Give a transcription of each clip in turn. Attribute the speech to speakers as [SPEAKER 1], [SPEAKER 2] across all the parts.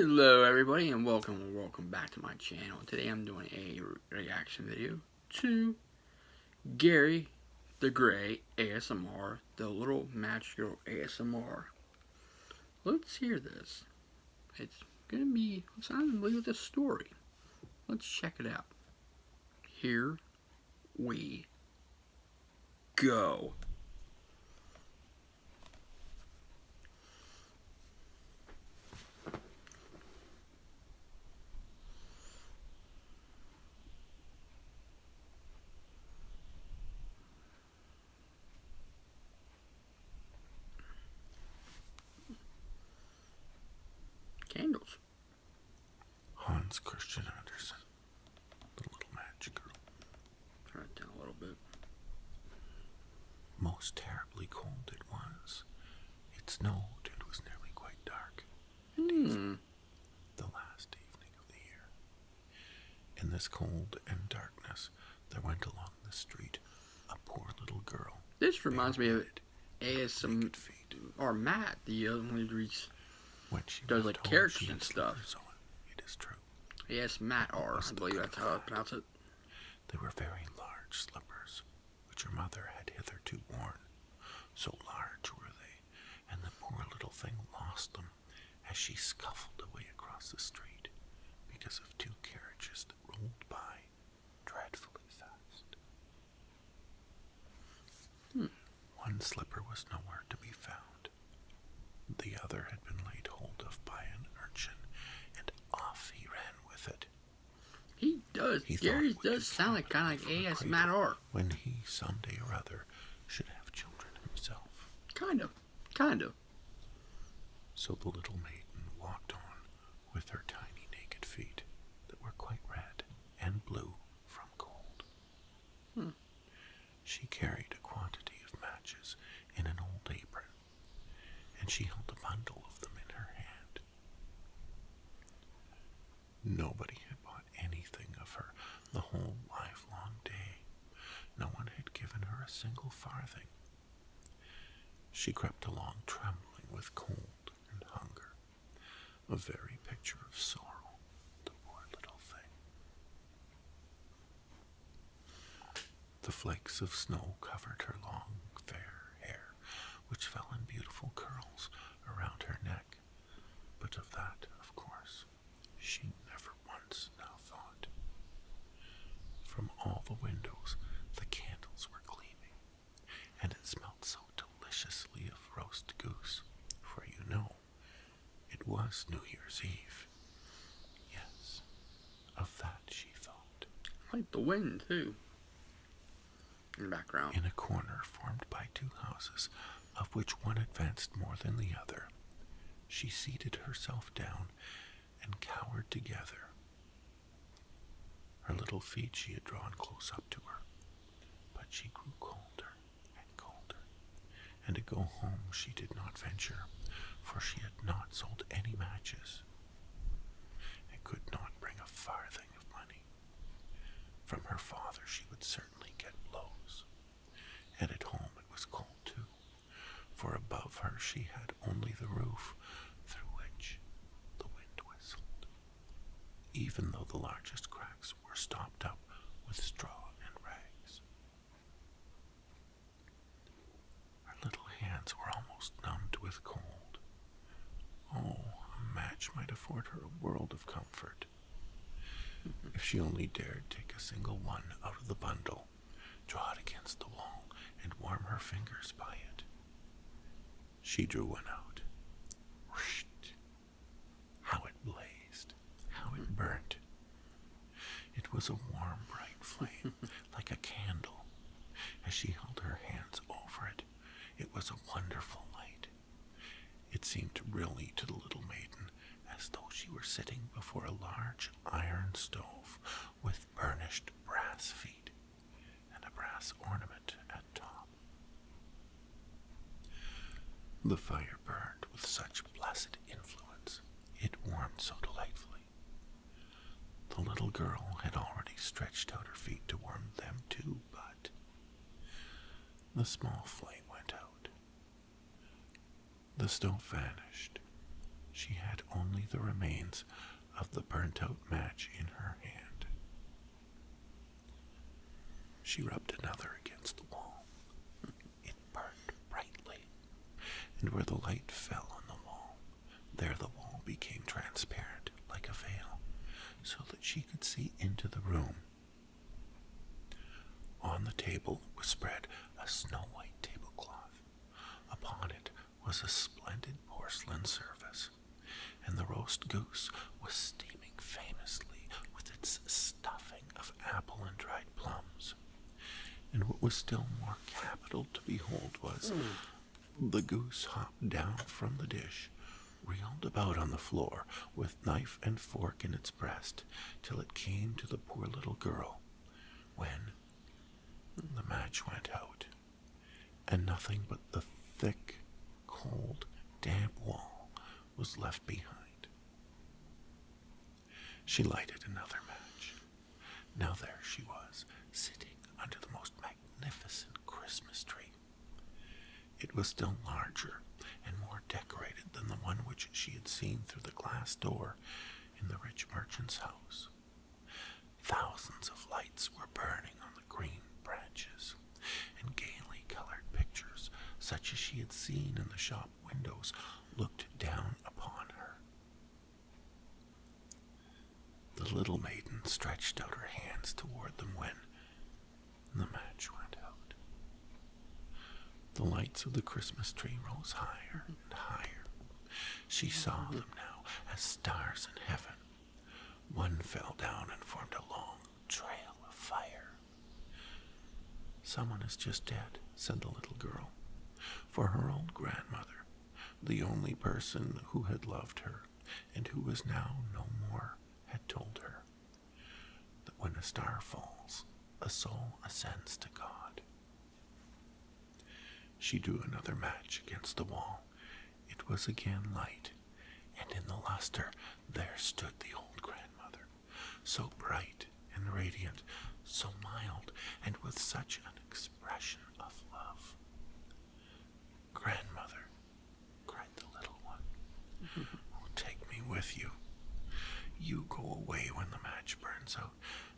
[SPEAKER 1] Hello everybody and welcome back to my channel. Today I'm doing a reaction video to Gary the Gray ASMR, the Little Match Girl ASMR. Let's hear this. It's gonna be sounding like a story. Let's check it out. Here we go. Candles.
[SPEAKER 2] Hans Christian Andersen, the Little Match Girl.
[SPEAKER 1] Turn it down a little bit.
[SPEAKER 2] Most terribly cold it was. It snowed and was nearly quite dark. The last evening of the year. In this cold and darkness, there went along the street a poor little girl.
[SPEAKER 1] This reminds me of ASMR or Matt, the one who reads.
[SPEAKER 2] When she
[SPEAKER 1] does like characters and stuff.
[SPEAKER 2] It is true.
[SPEAKER 1] Yes, Matt R. I believe that's how I pronounce it.
[SPEAKER 2] They were very large slippers, which her mother had hitherto worn. So large were they, and the poor little thing lost them as she scuffled away across the street because of two carriages that rolled by dreadfully fast. One slipper was nowhere to be found. The other had been laid hold of by an urchin, and off he ran with it.
[SPEAKER 1] He does. Gary does sound like kind of like AS Matt R.
[SPEAKER 2] When he someday or other should have children himself.
[SPEAKER 1] Kind of.
[SPEAKER 2] So the little maiden walked on with her tiny naked feet that were quite red and blue from cold. She carried a quantity of matches in an old apron, and she held a bundle of them in her hand. Nobody had bought anything of her the whole livelong day. No one had given her a single farthing. She crept along trembling with cold and hunger, a very picture of sorrow, the poor little thing. The flakes of snow covered her long, fair hair, which fell in beautiful curls around her neck, but of that, of course, she never once now thought. From all the windows the candles were gleaming, and it smelt so deliciously of roast goose, for you know, it was New Year's Eve. Yes, of that she thought.
[SPEAKER 1] Like the wind, too. In the background.
[SPEAKER 2] In a corner formed by two houses, of which one advanced more than the other, she seated herself down and cowered together. Her little feet she had drawn close up to her, but she grew colder and colder, and to go home she did not venture, for she had not sold any matches, and could not bring a farthing of money. From her father she would certainly get blows, and at home it was cold too, for above her she had only the roof through which the wind whistled, even though the largest cracks were stopped up with straw and rags. Her little hands were almost numbed with cold. Oh, a match might afford her a world of comfort. If she only dared take a single one out of the bundle, draw it against the wall, and warm her fingers by it. She drew one out. Whoosh! How it blazed, how it burnt. It was a warm, bright flame, like a candle. As she held her hands over it, it was a wonderful light. It seemed really to the little maiden as though she were sitting before a large iron stove with burnished brass feet and a brass ornament at top. The fire burned with such blessed influence, it warmed so delightfully. The little girl had already stretched out her feet to warm them too, but the small flame went out. The stove vanished, She had only the remains of the burnt-out match in her hand. She rubbed another against the wall. It burned brightly, and where the light fell on the wall, there the wall became transparent like a veil, so that she could see into the room. On the table was spread a snow-white tablecloth. Upon it was a splendid porcelain service, and the roast goose was steaming famously with its stuffing of apple and dried plums. And what was still more capital to behold was the goose hopped down from the dish, reeled about on the floor with knife and fork in its breast, till it came to the poor little girl, when the match went out, and nothing but the thick, cold, damp wall was left behind. She lighted another match. Now there she was, sitting under the most magnificent Christmas tree. It was still larger and more decorated than the one which she had seen through the glass door in the rich merchant's house. Thousands of lights were burning on the green branches, and gaily colored pictures, such as she had seen in the shop windows, looked down upon her. The little maiden stretched out her hands toward them when the match went out. The lights of the Christmas tree rose higher and higher. She saw them now as stars in heaven. One fell down and formed a long trail of fire. "Someone is just dead," said the little girl, for her old grandmother, the only person who had loved her and who was now no more, had told her that when a star falls, a soul ascends to God. She drew another match against the wall. It was again light, and in the luster there stood the old grandmother, so bright and radiant, so mild, and with such an expression of love. "Grandmother," cried the little one, "oh, take me with you. You go away when the match burns out.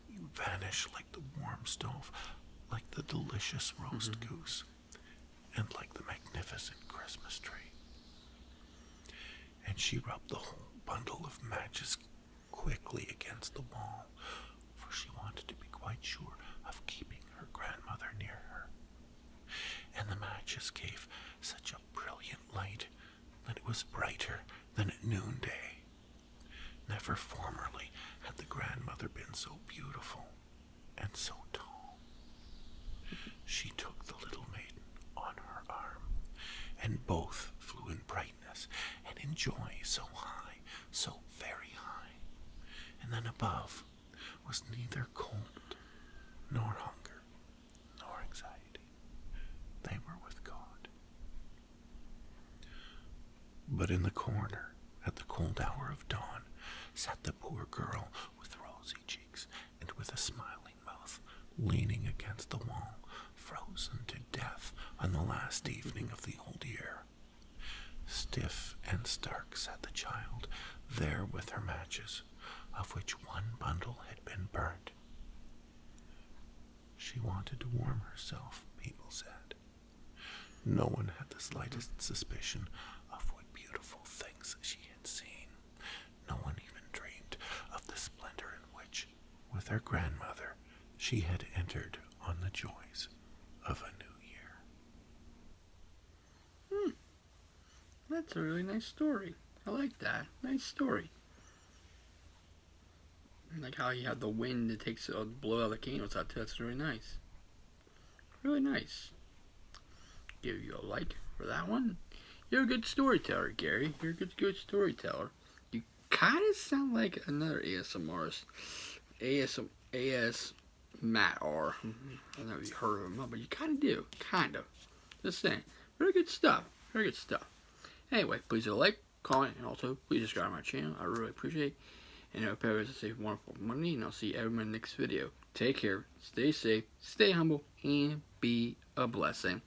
[SPEAKER 2] You vanish like the warm stove, like the delicious roast goose, and like the magnificent Christmas tree." And she rubbed the whole bundle of matches quickly against the wall, for she wanted to be quite sure of keeping her grandmother near her. And the matches gave such a brilliant light that it was brighter than at noonday. Never formerly had the grandmother been so beautiful and so tall. She took the little maiden on her arm, and both flew in brightness and in joy so high, so very high. And then above was neither cold, nor hunger, nor anxiety. They were with God. But in the corner, at the cold hour of dawn, sat the poor girl with rosy cheeks and with a smiling mouth, leaning against the wall, frozen to death on the last evening of the old year. Stiff and stark sat the child there with her matches, of which one bundle had been burnt. She wanted to warm herself, people said. No one had the slightest suspicion of what beautiful things she had seen. No one even dreamed of the splendor in which, with her grandmother, she had entered on the joys of a new year.
[SPEAKER 1] That's a really nice story. I like that. Nice story. And like how you have the wind that takes blow out the candles out too. That's really nice. Really nice. Give you a like for that one. You're a good storyteller, Gary. You're a good storyteller. You kind of sound like another ASMRist. AS Matt R. I don't know if you heard of him, but you kind of do. Kind of. Just saying. Very good stuff. Very good stuff. Anyway, please hit a like, comment, and also please subscribe to my channel. I really appreciate it. And I hope everyone has a safe, wonderful Monday, and I'll see everyone in the next video. Take care, stay safe, stay humble, and be a blessing.